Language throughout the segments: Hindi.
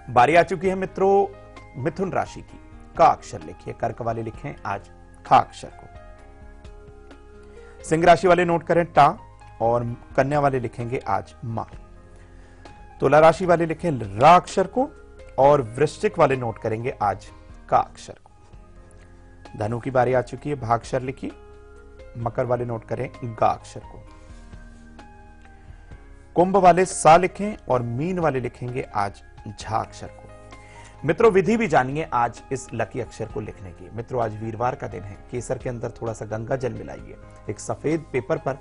बारी आ चुकी है मित्रों मिथुन राशि की। का अक्षर लिखिए, कर्क वाले लिखें आज खा अक्षर को, सिंह राशि वाले नोट करें टा और कन्या वाले लिखेंगे आज मा, तुला राशि वाले लिखें रा अक्षर को और वृश्चिक वाले नोट करेंगे आज का अक्षर को। धनु की बारी आ चुकी है, भा अक्षर लिखिए, मकर वाले नोट करें गा अक्षर को, कुंभ वाले सा लिखें और मीन वाले लिखेंगे आज झा अक्षर को। मित्रों विधि भी जानिए आज इस लकी अक्षर को लिखने की। मित्रों आज वीरवार का दिन है, केसर के अंदर थोड़ा सा गंगा जल मिलाइए, एक सफेद पेपर पर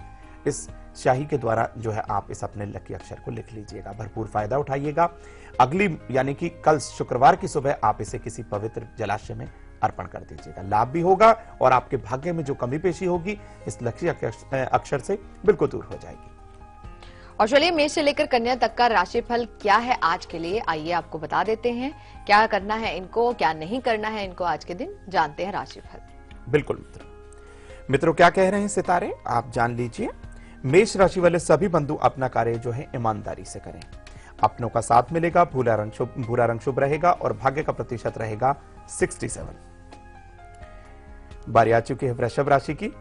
इस शाही के द्वारा जो है आप इस अपने लकी अक्षर को लिख लीजिएगा, भरपूर फायदा उठाइएगा। अगली यानी कि कल शुक्रवार की सुबह आप इसे किसी पवित्र जलाशय में अर्पण कर दीजिएगा, लाभ भी होगा और आपके भाग्य में जो कमी पेशी होगी इस लकी अक्षर से बिल्कुल दूर हो जाएगी। और चलिए मेष से लेकर कन्या तक का राशिफल क्या है आज के लिए, आइए आपको बता देते हैं क्या करना है इनको, क्या नहीं करना है इनको। आज के दिन जानते हैं राशिफल। बिल्कुल मित्रों क्या कह रहे हैं सितारे आप जान लीजिए। मेष राशि वाले सभी बंधु अपना कार्य जो है ईमानदारी से करें, अपनों का साथ मिलेगा, भूरा रंग शुभ रहेगा और भाग्य का प्रतिशत रहेगा 67। बारी आ चुकी है वृषभ राशि की।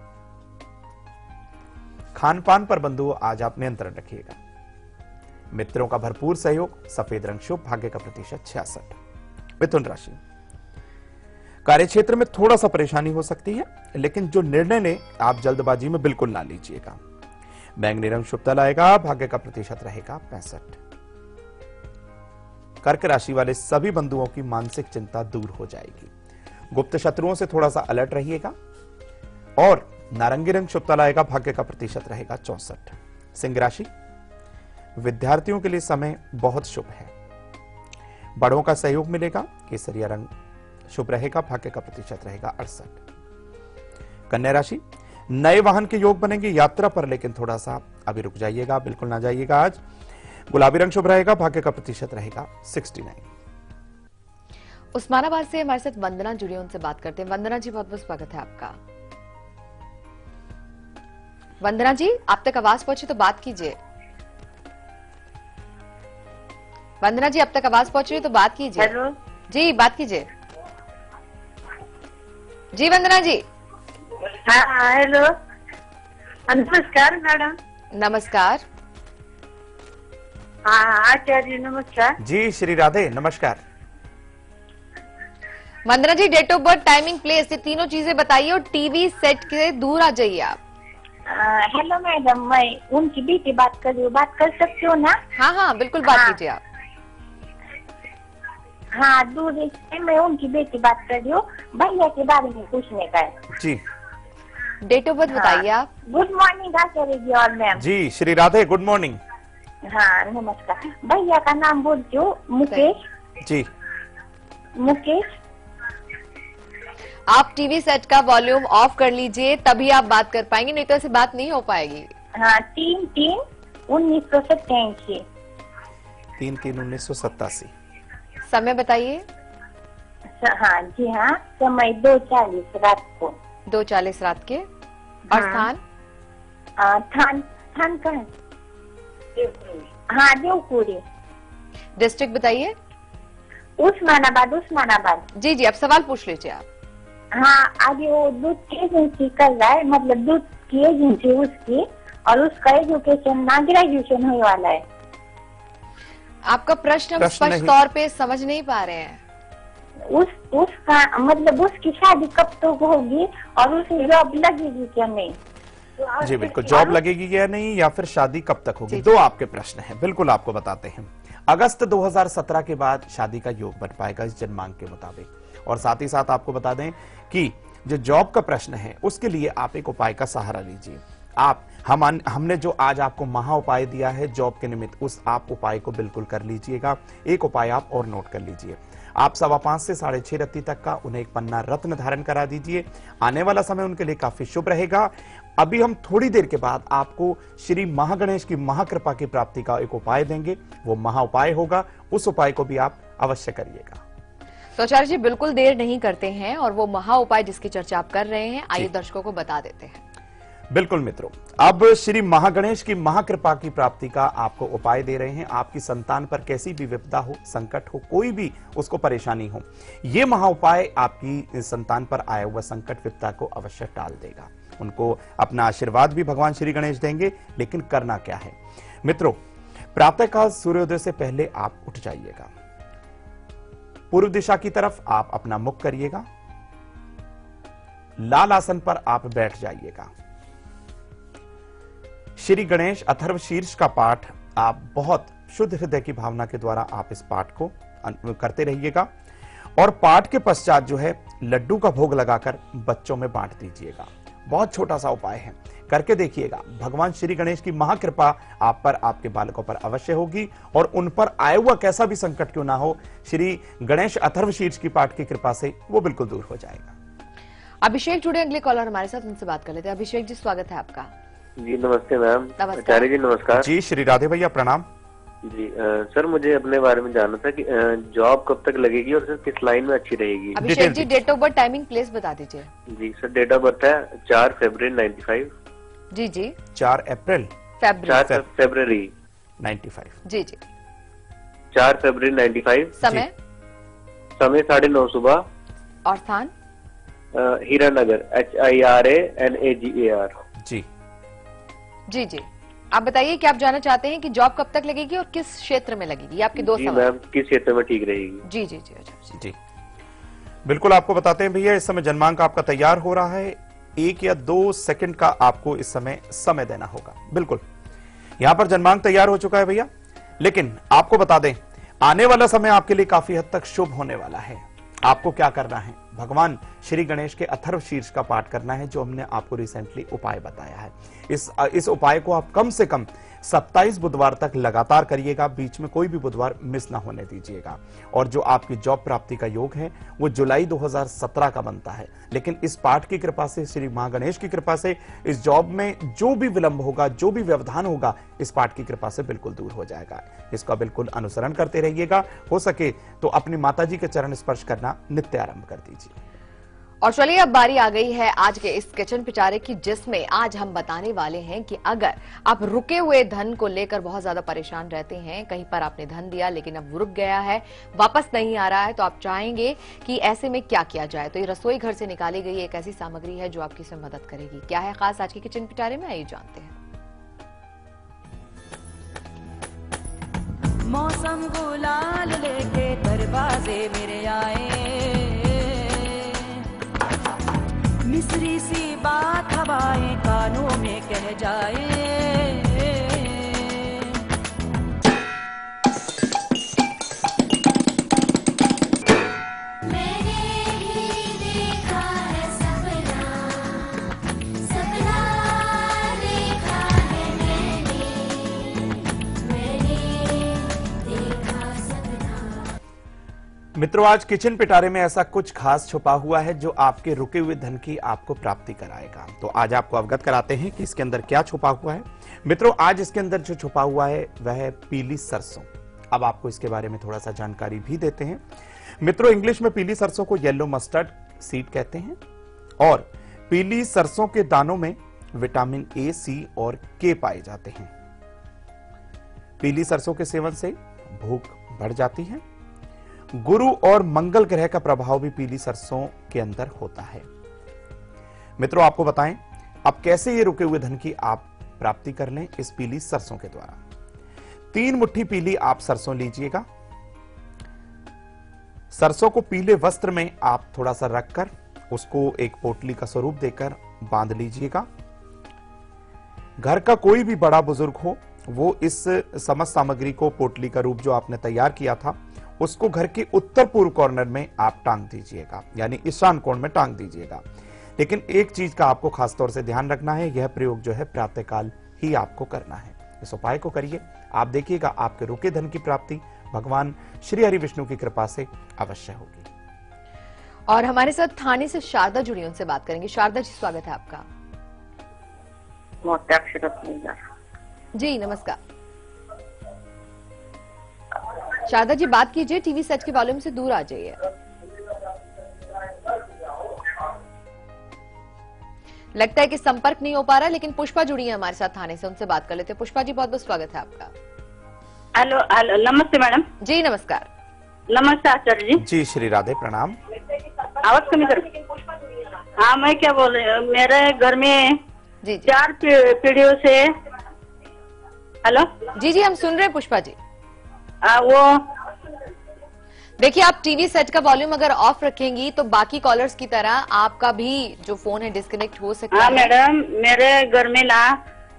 खान पान पर बंधुओं आज आप नियंत्रण रखिएगा, मित्रों का भरपूर सहयोग, सफेद रंग शुभ, भाग्य का प्रतिशत 66। मिथुन राशि कार्य क्षेत्र में थोड़ा सा परेशानी हो सकती है, लेकिन जो निर्णय ले आप जल्दबाजी में बिल्कुल ना लीजिएगा। बैंगनी रंग शुभता लाएगा, भाग्य का प्रतिशत रहेगा 65। कर्क राशि वाले सभी बंधुओं की मानसिक चिंता दूर हो जाएगी, गुप्त शत्रुओं से थोड़ा सा अलर्ट रहिएगा और नारंगी रंग शुभता लाएगा, भाग्य का प्रतिशत रहेगा 64। सिंह राशि विद्यार्थियों के लिए समय बहुत शुभ है, बड़ों का सहयोग मिलेगा, केसरिया रंग शुभ रहेगा, भाग्य का प्रतिशत रहेगा 68। कन्या राशि नए वाहन के योग बनेंगे यात्रा पर, लेकिन थोड़ा सा अभी रुक जाइएगा, बिल्कुल ना जाइएगा। आज गुलाबी रंग शुभ रहेगा, भाग्य का प्रतिशत रहेगा 69। उस्मानाबाद से हमारे साथ वंदना जुड़ी, उनसे बात करते हैं। वंदना जी बहुत बहुत स्वागत है आपका। वंदना जी आप तक आवाज पहुंची तो बात कीजिए। वंदना जी अब तक आवाज पहुंची है तो बात कीजिए। हेलो जी बात कीजिए। जी वंदना जी। हाँ हेलो नमस्कार मैडम। नमस्कार। हाँ आचार्य नमस्कार जी श्री राधे नमस्कार। Vandana ji date of birth, timing, place, ये तीनों चीजें बताइए और टीवी सेट से दूर आ जाइए आप। हेलो मैडम, मैं उनकी बेटी बात कर रही हूँ, बात कर सकती हो ना? हाँ हाँ बिल्कुल बात कीजिए आप। हाँ दूर से मैं उनकी बेटी बात कर रही हूँ, भैया के बारे में पूछने का है जी। डेट ऑफ बर्थ बताइए आप। गुड मॉर्निंग आचार्य जी और मैम। जी श्री राधे गुड मॉर्निंग। हाँ नमस्कार। भैया का नाम बोलती हूँ मुकेश। जी मुकेश। आप टीवी सेट का वॉल्यूम ऑफ कर लीजिए तभी आप बात कर पाएंगे, नहीं तो ऐसे बात नहीं हो पाएगी। हाँ 3/3/1987। 3/3/1987। समय बताइए। हाँ जी हाँ, समय 2:40 रात को। 2:40 रात के। और स्थान? थान का है? हाँ देवपुरी। डिस्ट्रिक्ट बताइए। उस्मानाबाद। उस्मानाबाद। जी जी अब सवाल पूछ लीजिए आप। हाँ आगे वो दूध की एजेंसी कर रहा है, मतलब दूध की एजेंसी उसकी, और उसका एजुकेशन ना ग्रेजुएशन होने वाला है। आपका प्रश्न हम स्पष्ट तौर पे समझ नहीं पा रहे हैं। उसका मतलब उसकी शादी कब तक होगी और उसे जॉब लगेगी क्या नहीं? जी बिल्कुल, जॉब लगेगी या नहीं या फिर शादी कब तक होगी, दो आपके प्रश्न हैं। बिल्कुल आपको बताते हैं। अगस्त 2017 के बाद शादी का योग बन पाएगा इस जनमांग के मुताबिक। और साथ ही साथ आपको बता दें कि जो जॉब का प्रश्न है उसके लिए आप एक उपाय का सहारा लीजिए। हमने जो आज आपको महा उपाय दिया है जॉब के निमित्त, उस आप उपाय को बिल्कुल कर लीजिएगा। एक उपाय आप और नोट कर लीजिए। आप 5:15 से 6:30 रत्ती तक का उन्हें एक पन्ना रत्न धारण करा दीजिए। आने वाला समय उनके लिए काफी शुभ रहेगा। अभी हम थोड़ी देर के बाद आपको श्री महागणेश की महाकृपा की प्राप्ति का एक उपाय देंगे, वो महा उपाय होगा, उस उपाय को भी आप अवश्य करिएगा। तो आचार्य जी बिल्कुल देर नहीं करते हैं और वो महा उपाय जिसकी चर्चा आप कर रहे हैं आइए दर्शकों को बता देते हैं। बिल्कुल मित्रों, अब श्री महागणेश की महाकृपा की प्राप्ति का आपको उपाय दे रहे हैं। आपकी संतान पर कैसी भी विपदा हो, संकट हो, कोई भी उसको परेशानी हो, ये महा उपाय आपकी संतान पर आया हुआ संकट विपदा को अवश्य टाल देगा। उनको अपना आशीर्वाद भी भगवान श्री गणेश देंगे। लेकिन करना क्या है मित्रों, प्रातःकाल सूर्योदय से पहले आप उठ जाइएगा, पूर्व दिशा की तरफ आप अपना मुख करिएगा, लाल आसन पर आप बैठ जाइएगा। श्री गणेश अथर्व शीर्ष का पाठ आप बहुत शुद्ध हृदय की भावना के द्वारा आप इस पाठ को करते रहिएगा और पाठ के पश्चात जो है लड्डू का भोग लगाकर बच्चों में बांट दीजिएगा। बहुत छोटा सा उपाय है, करके देखिएगा। भगवान श्री गणेश की महाकृपा आप पर, आपके बालकों पर अवश्य होगी और उन पर आया हुआ कैसा भी संकट क्यों ना हो, श्री गणेश अथर्व शीर्ष की पाठ की कृपा से वो बिल्कुल दूर हो जाएगा। अभिषेक जुड़े अगले कॉलर हमारे साथ, उनसे बात कर लेते हैं। अभिषेक जी, स्वागत है आपका। जी नमस्ते मैम। नमस्कार। आचार्य जी नमस्कार। जी श्री राधे भैया प्रणाम। जी सर, मुझे अपने बारे में जानना था कि जॉब कब तक लगेगी और सर किस लाइन में अच्छी रहेगी। Abhishek ji, date of birth, timing, place बता दीजिए। जी सर, डेट ऑफ बर्थ है 4 फरवरी 95। जी जी, 4 अप्रैल 4 फरवरी 95। जी जी, 4 फरवरी 95। समय 9:30 सुबह और स्थान हीरानगर, HIRANAGAR। जी जी जी, आप बताइए कि आप जानना चाहते हैं कि जॉब कब तक लगेगी और किस क्षेत्र में लगेगी। ये आपके दो जी सवाल। मैम, किस क्षेत्र में ठीक रहेगी। जी जी जी, अच्छा जी बिल्कुल आपको बताते हैं भैया। इस समय जन्मांक आपका तैयार हो रहा है। 1 या 2 सेकंड का आपको इस समय देना होगा। बिल्कुल यहां पर जन्मांक तैयार हो चुका है भैया। लेकिन आपको बता दें, आने वाला समय आपके लिए काफी हद तक शुभ होने वाला है। आपको क्या करना है, भगवान श्री गणेश के अथर्व शीर्ष का पाठ करना है, जो हमने आपको रिसेंटली उपाय बताया है। इस उपाय को आप कम से कम 27 बुधवार तक लगातार करिएगा। बीच में कोई भी बुधवार मिस ना होने दीजिएगा। और जो आपकी जॉब प्राप्ति का योग है वो जुलाई 2017 का बनता है। लेकिन इस पाठ की कृपा से, श्री महागणेश की कृपा से, इस जॉब में जो भी विलंब होगा, जो भी व्यवधान होगा, इस पाठ की कृपा से बिल्कुल दूर हो जाएगा। इसका बिल्कुल अनुसरण करते रहिएगा। हो सके तो अपनी माताजी के चरण स्पर्श करना नित्य आरंभ कर दीजिए। और चलिए, अब बारी आ गई है आज के इस किचन पिटारे की, जिसमें आज हम बताने वाले हैं कि अगर आप रुके हुए धन को लेकर बहुत ज्यादा परेशान रहते हैं, कहीं पर आपने धन दिया लेकिन अब रुक गया है, वापस नहीं आ रहा है, तो आप चाहेंगे कि ऐसे में क्या किया जाए। तो ये रसोई घर से निकाली गई एक ऐसी सामग्री है जो आपकी इसमें मदद करेगी। क्या है खास आज के किचन पिटारे में, आइए जानते हैं। मौसम गुलाल लेके दरवाजे मेरे आए, मिस्री सी बात हवाएं कानों में कह जाए। मित्रों, आज किचन पिटारे में ऐसा कुछ खास छुपा हुआ है जो आपके रुके हुए धन की आपको प्राप्ति कराएगा। तो आज आपको अवगत कराते हैं कि इसके अंदर क्या छुपा हुआ है। मित्रों, आज इसके अंदर जो छुपा हुआ है वह है पीली सरसों। अब आपको इसके बारे में थोड़ा सा जानकारी भी देते हैं। मित्रों, इंग्लिश में पीली सरसों को येलो मस्टर्ड सीड कहते हैं और पीली सरसों के दानों में विटामिन ए, सी और के पाए जाते हैं। पीली सरसों के सेवन से भूख बढ़ जाती है। गुरु और मंगल ग्रह का प्रभाव भी पीली सरसों के अंदर होता है। मित्रों, आपको बताएं अब कैसे ये रुके हुए धन की आप प्राप्ति कर लें इस पीली सरसों के द्वारा। 3 मुट्ठी पीली आप सरसों लीजिएगा। सरसों को पीले वस्त्र में आप थोड़ा सा रखकर उसको एक पोटली का स्वरूप देकर बांध लीजिएगा। घर का कोई भी बड़ा बुजुर्ग हो, वो इस समस्त सामग्री को, पोटली का रूप जो आपने तैयार किया था, उसको घर के उत्तर पूर्व कॉर्नर में आप टांग दीजिएगा, यानी ईशान कोण में टांग दीजिएगा। लेकिन एक चीज का आपको खास तौर से ध्यान रखना है, यह प्रयोग जो है प्रातःकाल ही आपको करना है। इस उपाय को करिए, आप देखिएगा आपके रुके धन की प्राप्ति भगवान श्री हरि विष्णु की कृपा से अवश्य होगी। और हमारे साथ थाने से शारदा जुड़ी, उनसे बात करेंगे। शारदा जी, स्वागत है आपका। जी नमस्कार। शारदा जी, बात कीजिए, टीवी सेट के वॉल्यूम से दूर आ जाइए। लगता है कि संपर्क नहीं हो पा रहा है, लेकिन पुष्पा जुड़ी है हमारे साथ थाने से, उनसे बात कर लेते हैं। पुष्पा जी, बहुत बहुत स्वागत है आपका। हेलो हेलो, नमस्ते मैडम। जी नमस्कार। नमस्ते आचार्य जी। जी श्री राधे, प्रणाम। आवाज कमी करो। हाँ, मैं क्या बोल रही हूँ, मेरे घर में जी 4 पीढ़ियों से। हेलो जी जी, हम सुन रहे हैं पुष्पा जी। वो देखिए, आप टीवी सेट का वॉल्यूम अगर ऑफ रखेंगी तो बाकी कॉलर्स की तरह आपका भी जो फोन है डिस्कनेक्ट हो सकता हाँ है। मैडम, मेरे घर में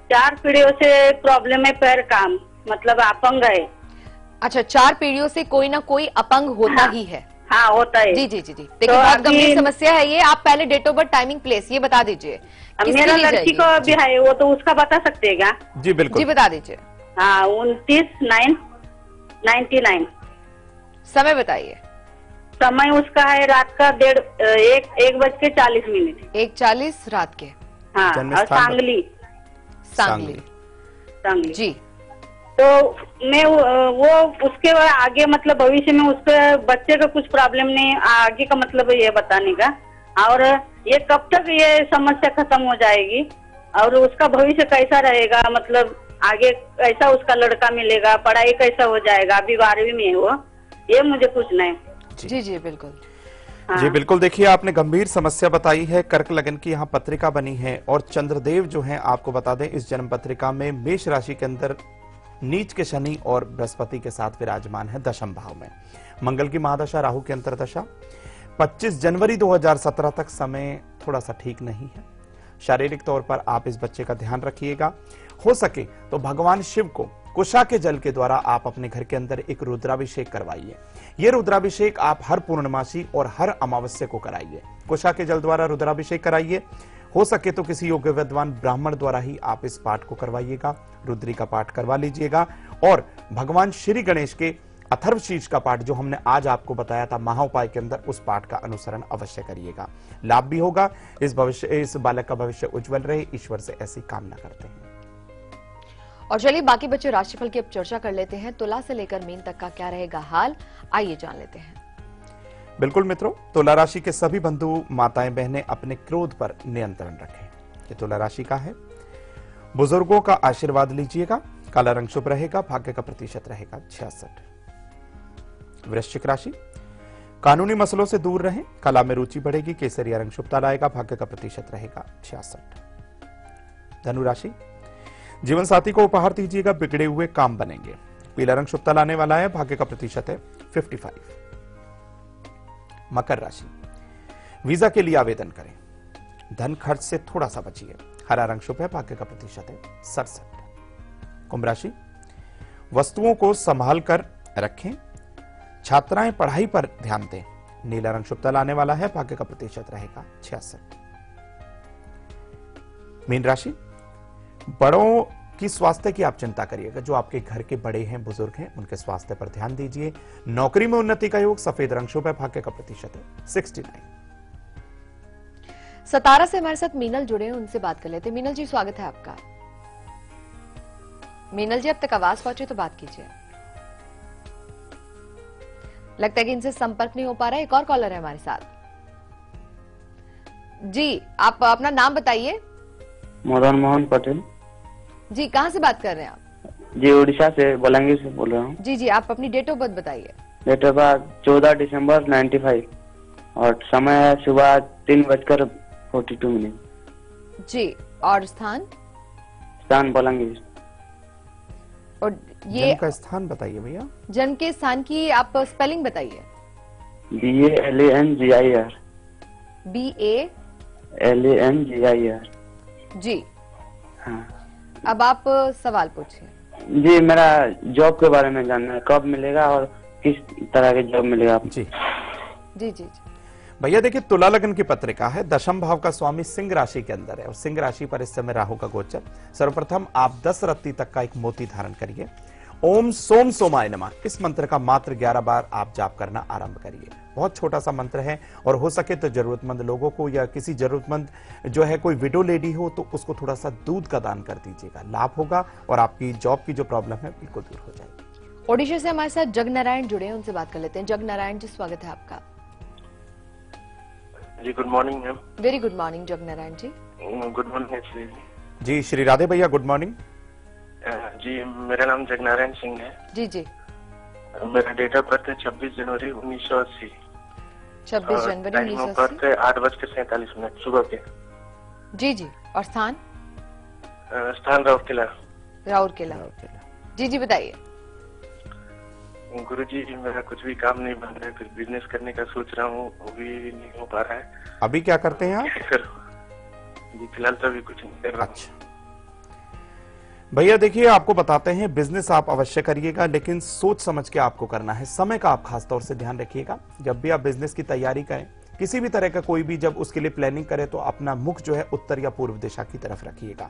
4 पीढ़ियों से प्रॉब्लम है, पैर काम, मतलब अपंग है। अच्छा, 4 पीढ़ियों से कोई ना कोई अपंग होता ही है। हाँ, होता है। जी जी जी जी। देखिए, बहुत गंभीर समस्या है ये। आप पहले date of birth, timing, place ये बता दीजिए। मेरा लड़की को भी है, वो तो उसका बता सकते हैं क्या? जी बिल्कुल। जी बता दीजिए। हाँ, 29/9/99। समय बताइए। समय उसका है रात का 1:40 1:40 रात के। हाँ, जन्म और स्थान सांगली। सांगली जी। तो मैं वो उसके आगे मतलब भविष्य में उसके बच्चे का कुछ प्रॉब्लम नहीं, आगे का मतलब ये बताने का। और ये कब तक ये समस्या खत्म हो जाएगी और उसका भविष्य कैसा रहेगा, मतलब आगे कैसा उसका लड़का मिलेगा, पढ़ाई कैसा हो जाएगा, अभी 12वीं में वो, ये मुझे पूछना है। जी जी बिल्कुल। जी बिल्कुल। देखिए, आपने गंभीर समस्या बताई है। कर्क लगन की यहाँ पत्रिका बनी है और चंद्रदेव जो हैं, आपको बता दें, इस जन्म पत्रिका में मेष राशि के अंदर नीच के शनि और बृहस्पति के साथ विराजमान है दशम भाव में। मंगल की महादशा, राहु की अंतरदशा। 25 जनवरी 2017 तक समय थोड़ा सा ठीक नहीं है। शारीरिक तौर पर आप इस बच्चे का ध्यान रखिएगा। हो सके तो भगवान शिव को कुशा के जल के द्वारा आप अपने घर के अंदर एक रुद्राभिषेक करवाइए। ये रुद्राभिषेक आप हर पूर्णमासी और हर अमावस्या को कराइए। कुशा के जल द्वारा रुद्राभिषेक कराइए। हो सके तो किसी योग्य विद्वान ब्राह्मण द्वारा ही आप इस पाठ को करवाइएगा। रुद्री का पाठ करवा लीजिएगा और भगवान श्री गणेश के अथर्वशीर्ष का पाठ जो हमने आज आपको बताया था महाउपाय के अंदर, उस पाठ का अनुसरण अवश्य करिएगा। लाभ भी होगा। इस बालक का भविष्य उज्जवल रहे, ईश्वर से ऐसी कामना करते हैं। और चलिए बाकी बच्चे राशिफल की अब चर्चा कर लेते हैं। तुला से लेकर मीन तक का क्या रहेगा हाल, आइए जान लेते हैं। बिल्कुल मित्रों, तुला राशि के सभी बंधु माताएं बहनें अपने क्रोध पर नियंत्रण रखें। ये तुला राशि का है। बुजुर्गों का आशीर्वाद लीजिएगा। काला रंग शुभ रहेगा। भाग्य का प्रतिशत रहेगा 66। वृश्चिक राशि, कानूनी मसलों से दूर रहें। कला में रुचि बढ़ेगी। केसरिया रंग शुभता लाएगा। भाग्य का प्रतिशत रहेगा 66। धनु राशि, जीवन साथी को उपहार दीजिएगा। बिगड़े हुए काम बनेंगे। पीला रंग शुभता लाने वाला है। भाग्य का प्रतिशत है 55। मकर राशि, वीजा के लिए आवेदन करें। धन खर्च से थोड़ा सा बचिए। हरा रंग शुभ है। भाग्य का प्रतिशत है 67। कुंभ राशि, वस्तुओं को संभाल कर रखें। छात्राएं पढ़ाई पर ध्यान दें। नीला रंग शुभता लाने वाला है। भाग्य का प्रतिशत रहेगा 66। मीन राशि, बड़ों की स्वास्थ्य की आप चिंता करिएगा। जो आपके घर के बड़े हैं, बुजुर्ग हैं, उनके स्वास्थ्य पर ध्यान दीजिए। नौकरी में उन्नति का योग। सफेद रंग शुभ है। भाग्य का प्रतिशत है 69। सतारा से हमारे साथ मीनल जुड़े हैं, उनसे बात कर लेते हैं। मीनल जी, स्वागत है आपका। मीनल जी, अब तक आवाज पहुंचे तो बात कीजिए। लगता है कि इनसे संपर्क नहीं हो पा रहा है। एक और कॉलर है हमारे साथ। जी, आप अपना नाम बताइए। मदन मोहन पटेल। जी, कहाँ से बात कर रहे हैं आप? जी, उड़ीसा से, बलांगीर से बोल रहा हूँ। जी जी, आप अपनी डेट ऑफ बर्थ बताइए। डेट ऑफ बर्थ 14 दिसंबर 95 और समय है सुबह 3:42। जी, और स्थान? स्थान बलांगीर। और ये जन्म का स्थान बताइए भैया। जन्म के स्थान की आप स्पेलिंग बताइए। BALANGIR। BALANGIR। जी हाँ। अब आप सवाल पूछिए। जी, मेरा जॉब के बारे में जानना है, कब मिलेगा और किस तरह के जॉब मिलेगा। जी जी जी भैया देखिए, तुला लगन की पत्रिका है। दशम भाव का स्वामी सिंह राशि के अंदर है और सिंह राशि पर इस समय राहु का गोचर। सर्वप्रथम आप 10 रत्ती तक का एक मोती धारण करिए। ओम सोम सोमाय नमः, इस मंत्र का मात्र 11 बार आप जाप करना आरंभ करिए। बहुत छोटा सा मंत्र है और हो सके तो जरूरतमंद लोगों को या किसी जरूरतमंद जो है कोई विडो लेडी हो तो उसको थोड़ा सा दूध का दान कर दीजिएगा। लाभ होगा और आपकी जॉब की जो प्रॉब्लम है बिल्कुल दूर हो जाएगी। ओडिशा से हमारे साथ जग नारायण जुड़े हैं, उनसे बात कर लेते हैं। जग नारायण जी, स्वागत है आपका। जी good morning ma'am. Very good morning Jag Narayan ji. Good morning Shri ji Shri Radhe भैया, गुड मॉर्निंग। जी, मेरा नाम जगनारायण सिंह है। जी जी। मेरा डेट ऑफ बर्थ है 26 जनवरी 1980। 26 जनवरी टाइम ऑफ बर्थ 1980। है 8:47 सुबह के। जी जी। और स्थान? स्थान राउरकेला। राउरकेला। जी जी बताइए। गुरुजी, मेरा कुछ भी काम नहीं बन रहा है, कुछ बिजनेस करने का सोच रहा हूँ, वो भी नहीं हो पा रहा है। अभी क्या करते हैं आप? जी फिलहाल तो अभी कुछ नहीं कर रहा। अच्छा भैया देखिए, आपको बताते हैं बिजनेस आप अवश्य करिएगा, लेकिन सोच समझ के आपको करना है। समय का आप खास तौर से ध्यान रखिएगा। जब भी आप बिजनेस की तैयारी करें, किसी भी तरह का कोई भी जब उसके लिए प्लानिंग करें, तो अपना मुख जो है उत्तर या पूर्व दिशा की तरफ रखिएगा।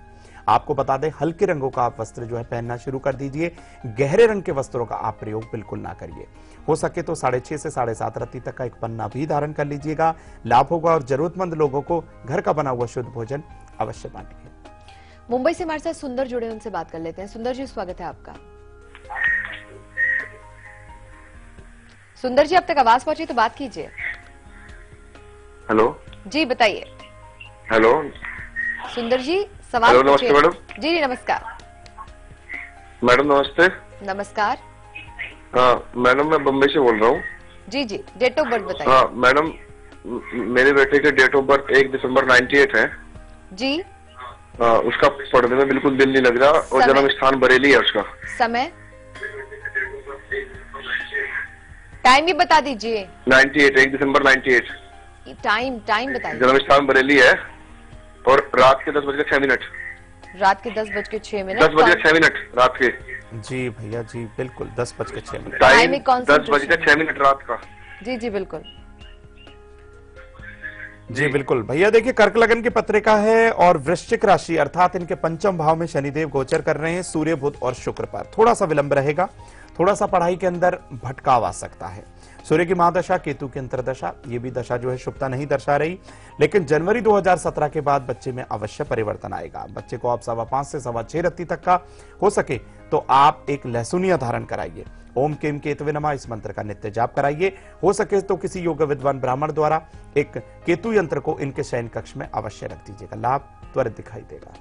आपको बता दें, हल्के रंगों का आप वस्त्र जो है पहनना शुरू कर दीजिए। गहरे रंग के वस्त्रों का आप प्रयोग बिल्कुल ना करिए। हो सके तो 6:30 से 7:30 रत्ती तक का एक पन्ना भी धारण कर लीजिएगा, लाभ होगा। और जरूरतमंद लोगों को घर का बना हुआ शुद्ध भोजन अवश्य बांटिए। मुंबई से हमारे साथ सुंदर जुड़े, उनसे बात कर लेते हैं। सुंदर जी, स्वागत है आपका। सुंदर जी, अब तक आवाज पहुंची तो बात कीजिए। हेलो जी बताइए। हेलो सुंदर जी, सवाल हेलो, नमस्ते मैडम। जी जी नमस्कार। मैडम नमस्ते। नमस्कार। हाँ मैडम, मैं बम्बई से बोल रहा हूँ। जी जी, डेट ऑफ बर्थ बताइए। हाँ मैडम, मेरे बेटे के डेट ऑफ बर्थ 1 दिसंबर 98 है जी। उसका पढ़ने में बिल्कुल दिल नहीं लग रहा, और जन्म स्थान बरेली है उसका। समय टाइम भी बता दीजिए। 98, 1 दिसंबर 98। टाइम बताइए। जन्म स्थान बरेली है, और रात के 10:06। रात के 10:06। 10:06 रात के। जी भैया जी, बिल्कुल 10:06। टाइम 10:06 रात का। जी जी बिल्कुल। जी बिल्कुल भैया, देखिए कर्क लगन की पत्रिका है, और वृश्चिक राशि अर्थात इनके पंचम भाव में शनिदेव गोचर कर रहे हैं सूर्य, बुध और शुक्र पर। थोड़ा सा विलंब रहेगा, थोड़ा सा पढ़ाई के अंदर भटकाव आ सकता है। सूर्य की महादशा, केतु की अंतरदशा, ये भी दशा जो है शुभता नहीं दर्शा रही, लेकिन जनवरी 2017 के बाद बच्चे में अवश्य परिवर्तन आएगा। बच्चे को आप 5:15 से 6:15 रत्ती तक का हो सके तो आप एक लहसुनिया धारण कराइए। ओम केम केतवे नमः इस मंत्र का नित्य जाप कराइए। हो सके तो किसी योग विद्वान ब्राह्मण द्वारा एक केतु यंत्र को इनके शयन कक्ष में अवश्य रख दीजिएगा, लाभ त्वरित दिखाई देगा।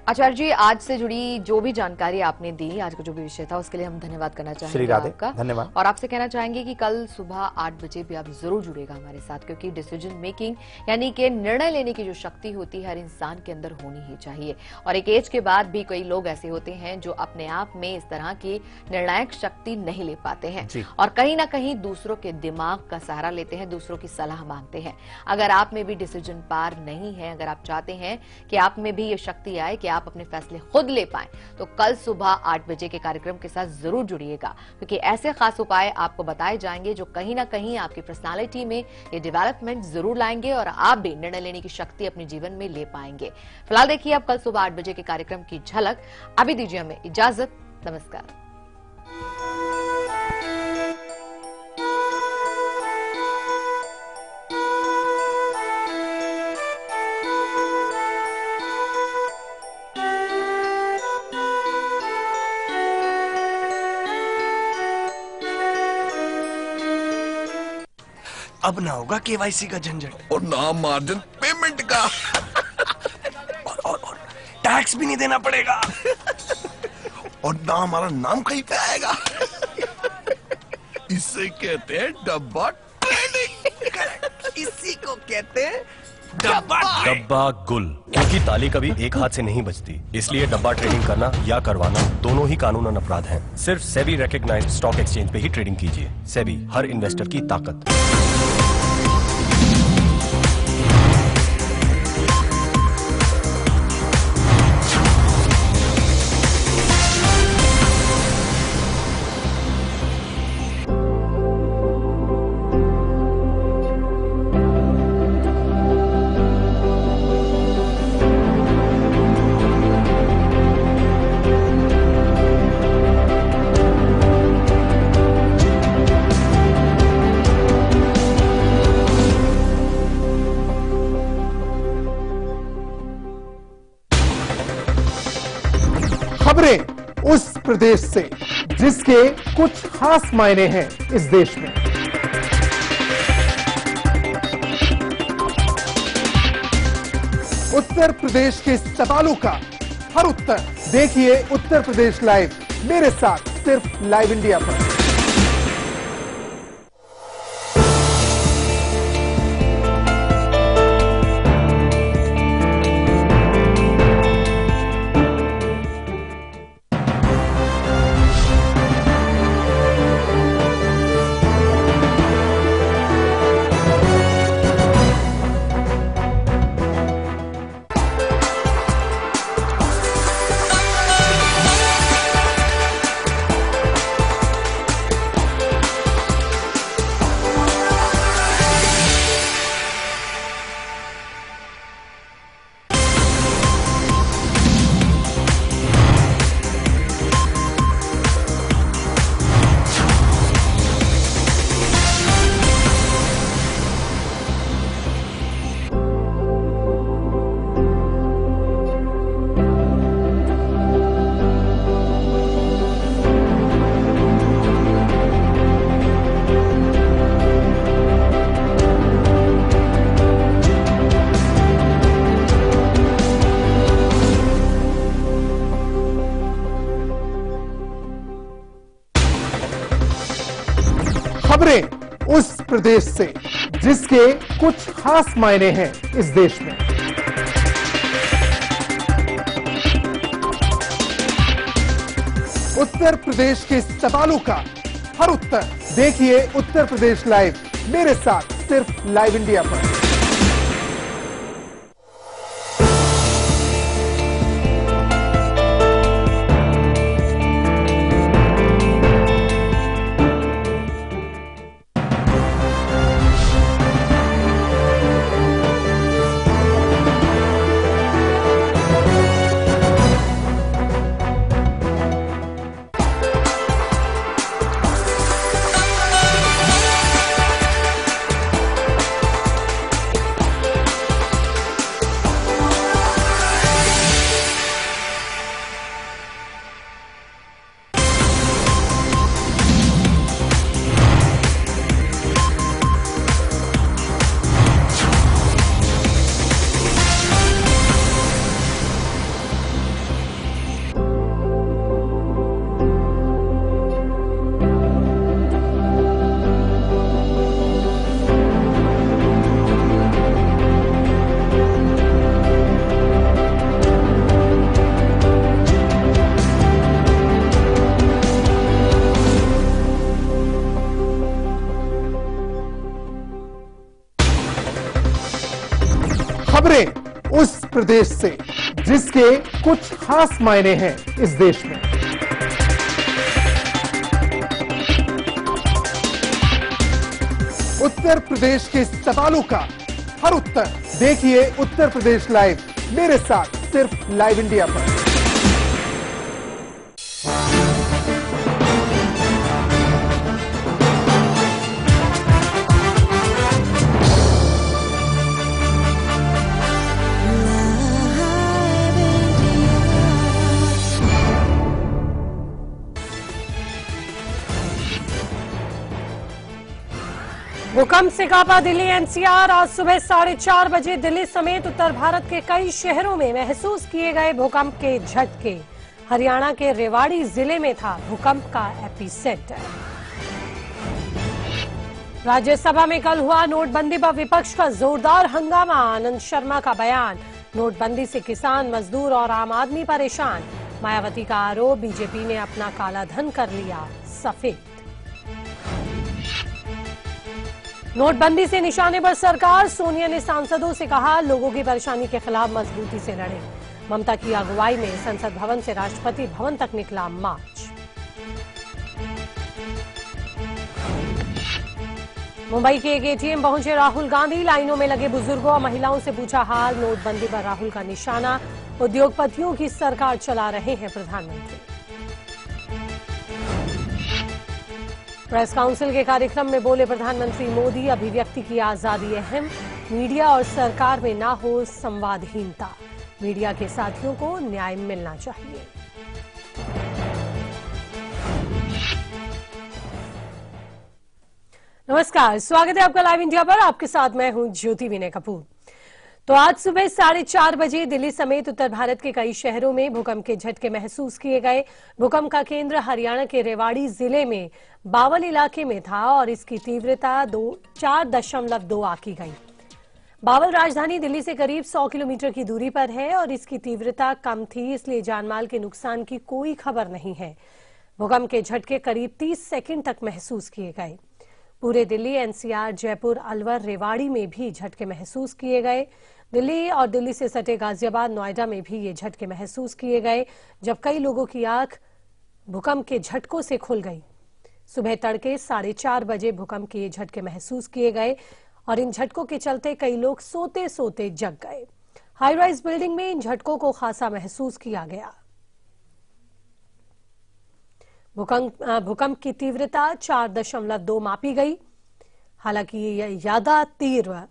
आचार्य जी, आज से जुड़ी जो भी जानकारी आपने दी, आज का जो भी विषय था, उसके लिए हम धन्यवाद करना चाहेंगे आपका। धन्यवाद। और आपसे कहना चाहेंगे कि कल सुबह 8 बजे भी आप जरूर जुड़ेगा हमारे साथ, क्योंकि डिसीजन मेकिंग यानी कि निर्णय लेने की जो शक्ति होती है हर इंसान के अंदर होनी ही चाहिए। और एक एज के बाद भी कई लोग ऐसे होते हैं जो अपने आप में इस तरह की निर्णायक शक्ति नहीं ले पाते हैं, और कहीं ना कहीं दूसरों के दिमाग का सहारा लेते हैं, दूसरों की सलाह मांगते हैं। अगर आप में भी डिसीजन पार नहीं है, अगर आप चाहते हैं कि आप में भी ये शक्ति आए कि आप अपने फैसले खुद ले पाएं, तो कल सुबह 8 बजे के कार्यक्रम के साथ जरूर जुड़िएगा, क्योंकि ऐसे खास उपाय आपको बताए जाएंगे जो कहीं ना कहीं आपकी पर्सनालिटी में ये डेवलपमेंट जरूर लाएंगे, और आप भी निर्णय लेने की शक्ति अपने जीवन में ले पाएंगे। फिलहाल देखिए अब कल सुबह 8 बजे के कार्यक्रम की झलक। अभी दीजिए हमें इजाजत। नमस्कार। अब ना होगा केवाईसी का झंझट, और ना मार्जिन पेमेंट का और टैक्स भी नहीं देना पड़ेगा, और ना हमारा नाम कहीं पे आएगा। इसे कहते हैं डब्बा ट्रेडिंग। इसी को कहते हैं डब्बा गुल, क्योंकि ताली कभी एक हाथ से नहीं बजती, इसलिए डब्बा ट्रेडिंग करना या करवाना दोनों ही कानूनन अपराध हैं। सिर्फ सेबी रिकॉग्नाइज्ड स्टॉक एक्सचेंज पे ही ट्रेडिंग कीजिए। सेबी, हर इन्वेस्टर की ताकत। खबरें उस प्रदेश से जिसके कुछ खास मायने हैं इस देश में। उत्तर प्रदेश के सवालों का हर उत्तर देखिए उत्तर प्रदेश लाइव मेरे साथ सिर्फ लाइव इंडिया पर। खबरें उस प्रदेश से जिसके कुछ खास मायने हैं इस देश में। उत्तर प्रदेश के सवालों का हर उत्तर देखिए उत्तर प्रदेश लाइव मेरे साथ सिर्फ लाइव इंडिया पर। खबरें उस प्रदेश से जिसके कुछ खास मायने हैं इस देश में। उत्तर प्रदेश के सवालों का हर उत्तर देखिए उत्तर प्रदेश लाइव मेरे साथ सिर्फ लाइव इंडिया पर। भूकंप से कांपा दिल्ली एनसीआर। आज सुबह 4:30 बजे दिल्ली समेत उत्तर भारत के कई शहरों में महसूस किए गए भूकंप के झटके। हरियाणा के रेवाड़ी जिले में था भूकंप का एपिसेंटर। राज्यसभा में कल हुआ नोटबंदी पर विपक्ष का जोरदार हंगामा। आनंद शर्मा का बयान, नोटबंदी से किसान, मजदूर और आम आदमी परेशान। मायावती का आरोप, बीजेपी ने अपना काला धन कर लिया सफेद। नोटबंदी से निशाने पर सरकार, सोनिया ने सांसदों से कहा लोगों की परेशानी के खिलाफ मजबूती से लड़ें। ममता की अगुवाई में संसद भवन से राष्ट्रपति भवन तक निकला मार्च। मुंबई के एक एटीएम पहुंचे राहुल गांधी। लाइनों में लगे बुजुर्गों और महिलाओं से पूछा हाल। नोटबंदी पर राहुल का निशाना, उद्योगपतियों की सरकार चला रहे हैं प्रधानमंत्री। प्रेस काउंसिल के कार्यक्रम में बोले प्रधानमंत्री मोदी, अभिव्यक्ति की आजादी अहम, मीडिया और सरकार में ना हो संवादहीनता। मीडिया के साथियों को न्याय मिलना चाहिए। नमस्कार, स्वागत है आपका लाइव इंडिया पर। आपके साथ मैं हूं ज्योति विनय कपूर। तो आज सुबह 4:30 बजे दिल्ली समेत उत्तर भारत के कई शहरों में भूकंप के झटके महसूस किए गए। भूकंप का केंद्र हरियाणा के रेवाड़ी जिले में बावल इलाके में था और इसकी तीव्रता 4.2 आंकी गई। बावल राजधानी दिल्ली से करीब 100 किलोमीटर की दूरी पर है और इसकी तीव्रता कम थी, इसलिए जानमाल के नुकसान की कोई खबर नहीं है। भूकंप के झटके करीब 30 सेकंड तक महसूस किए गए। पूरे दिल्ली, एनसीआर, जयपुर, अलवर, रेवाड़ी में भी झटके महसूस किए गए। दिल्ली और दिल्ली से सटे गाजियाबाद, नोएडा में भी ये झटके महसूस किए गए, जब कई लोगों की आंख भूकंप के झटकों से खुल गई। सुबह तड़के 4:30 बजे भूकंप के ये झटके महसूस किए गए और इन झटकों के चलते कई लोग सोते सोते जग गए। हाई राइज बिल्डिंग में इन झटकों को खासा महसूस किया गया। भूकंप की तीव्रता 4.2 मापी गई। हालांकि यह ज्यादा तीव्र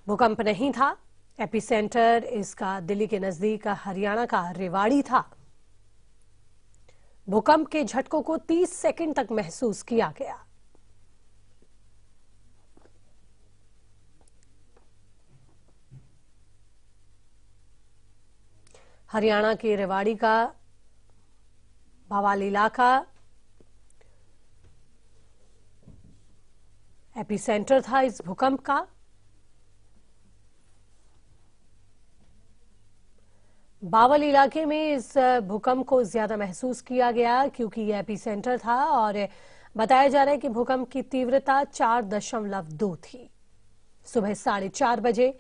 भूकंप नहीं था। एपिसेंटर इसका दिल्ली के नजदीक हरियाणा का रेवाड़ी था। भूकंप के झटकों को 30 सेकंड तक महसूस किया गया। हरियाणा के रेवाड़ी का बावल इलाका एपिसेंटर था इस भूकंप का। बावल इलाके में इस भूकंप को ज्यादा महसूस किया गया क्योंकि यह एपिसेंटर था और बताया जा रहा है कि भूकंप की तीव्रता 4.2 थी। सुबह 4:30 बजे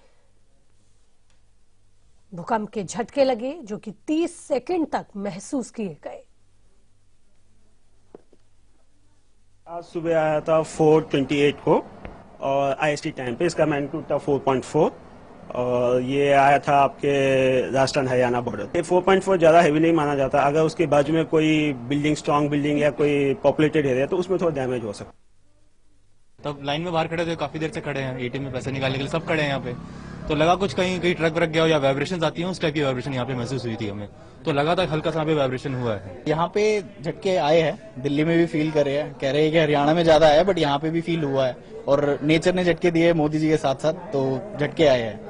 भूकंप के झटके लगे जो कि 30 सेकंड तक महसूस किए गए। आज सुबह आया था 4:28 को और IST टाइम पे। इसका मैग्नीट्यूड था 4.4 और ये आया था आपके राजस्थान हरियाणा बॉर्डर। ये 4.4 ज्यादा हैवी नहीं माना जाता। अगर उसके बाजू में कोई बिल्डिंग, स्ट्रांग बिल्डिंग या कोई पॉपुलेटेड एरिया तो उसमें थोड़ा डैमेज हो सकता। तब लाइन में बाहर खड़े थे, काफी देर से खड़े हैं, ATM में पैसे निकालने के लिए सब खड़े हैं यहाँ पे। तो लगा कुछ कहीं ट्रक रख गया हो या वाइब्रेशन आती है, उस टाइप की वाइब्रेशन यहाँ पे महसूस हुई थी हमें। तो लगा था हल्का सा वाइब्रेशन हुआ है। यहाँ पे झटके आए हैं, दिल्ली में भी फील करे हैं, कह रहे हैं कि हरियाणा में ज्यादा आया, बट यहाँ पे भी फील हुआ है और नेचर ने झटके दिए मोदी जी के साथ साथ, तो झटके आए हैं।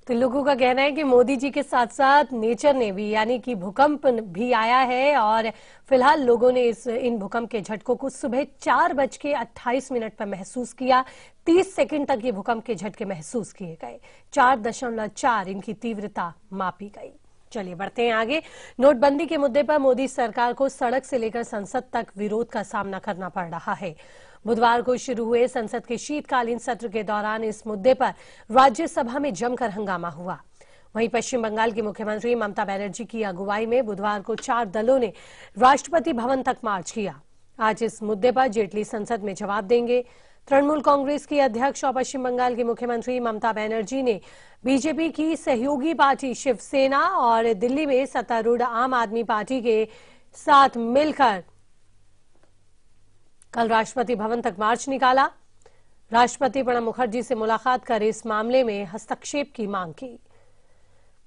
तो लोगों का कहना है कि मोदी जी के साथ साथ नेचर ने भी, यानी कि भूकंप भी आया है और फिलहाल लोगों ने इन भूकंप के झटकों को सुबह 4:28 पर महसूस किया। 30 सेकंड तक ये भूकंप के झटके महसूस किए गए। 4.4 इनकी तीव्रता मापी गई। चलिए बढ़ते हैं आगे। नोटबंदी के मुद्दे पर मोदी सरकार को सड़क से लेकर संसद तक विरोध का सामना करना पड़ रहा है। बुधवार को शुरू हुए संसद के शीतकालीन सत्र के दौरान इस मुद्दे पर राज्यसभा में जमकर हंगामा हुआ। वहीं पश्चिम बंगाल की मुख्यमंत्री ममता बनर्जी की अगुवाई में बुधवार को 4 दलों ने राष्ट्रपति भवन तक मार्च किया। आज इस मुद्दे पर जेटली संसद में जवाब देंगे। तृणमूल कांग्रेस की अध्यक्ष और पश्चिम बंगाल की मुख्यमंत्री ममता बनर्जी ने बीजेपी की सहयोगी पार्टी शिवसेना और दिल्ली में सत्तारूढ़ आम आदमी पार्टी के साथ मिलकर कल राष्ट्रपति भवन तक मार्च निकाला। राष्ट्रपति प्रणब मुखर्जी से मुलाकात कर इस मामले में हस्तक्षेप की मांग की।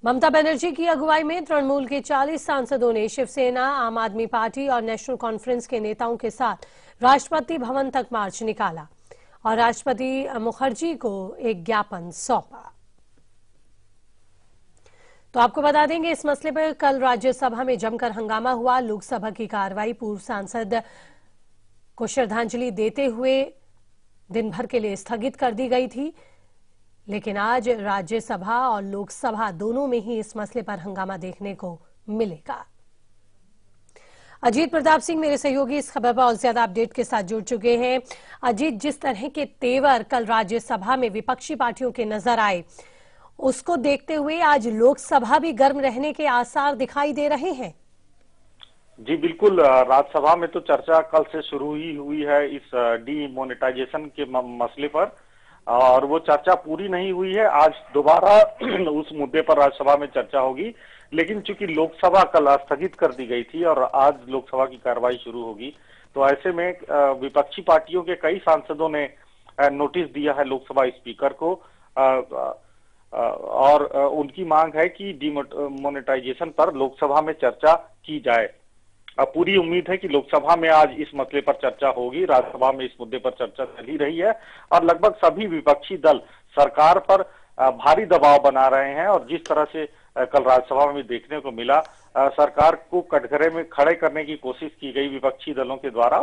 ममता बनर्जी की अगुवाई में तृणमूल के 40 सांसदों ने शिवसेना, आम आदमी पार्टी और नेशनल कॉन्फ्रेंस के नेताओं के साथ राष्ट्रपति भवन तक मार्च निकाला और राष्ट्रपति मुखर्जी को एक ज्ञापन सौंपा। तो आपको बता देंगे इस मसले पर कल राज्यसभा में जमकर हंगामा हुआ। लोकसभा की कार्रवाई पूर्व सांसद को श्रद्धांजलि देते हुए दिन भर के लिए स्थगित कर दी गई थी, लेकिन आज राज्यसभा और लोकसभा दोनों में ही इस मसले पर हंगामा देखने को मिलेगा। अजीत प्रताप सिंह मेरे सहयोगी इस खबर पर और ज्यादा अपडेट के साथ जुड़ चुके हैं। अजीत, जिस तरह के तेवर कल राज्यसभा में विपक्षी पार्टियों के नजर आए, उसको देखते हुए आज लोकसभा भी गर्म रहने के आसार दिखाई दे रहे हैं। जी बिल्कुल, राज्यसभा में तो चर्चा कल से शुरू ही हुई है इस डीमोनेटाइजेशन के मसले पर और वो चर्चा पूरी नहीं हुई है। आज दोबारा उस मुद्दे पर राज्यसभा में चर्चा होगी, लेकिन चूंकि लोकसभा कल स्थगित कर दी गई थी और आज लोकसभा की कार्रवाई शुरू होगी, तो ऐसे में विपक्षी पार्टियों के कई सांसदों ने नोटिस दिया है लोकसभा स्पीकर को और उनकी मांग है कि डीमोनेटाइजेशन पर लोकसभा में चर्चा की जाए। पूरी उम्मीद है कि लोकसभा में आज इस मसले पर चर्चा होगी, राज्यसभा में इस मुद्दे पर चर्चा चल ही रही है और लगभग सभी विपक्षी दल सरकार पर भारी दबाव बना रहे हैं। और जिस तरह से कल राज्यसभा में देखने को मिला, सरकार को कटघरे में खड़े करने की कोशिश की गई विपक्षी दलों के द्वारा।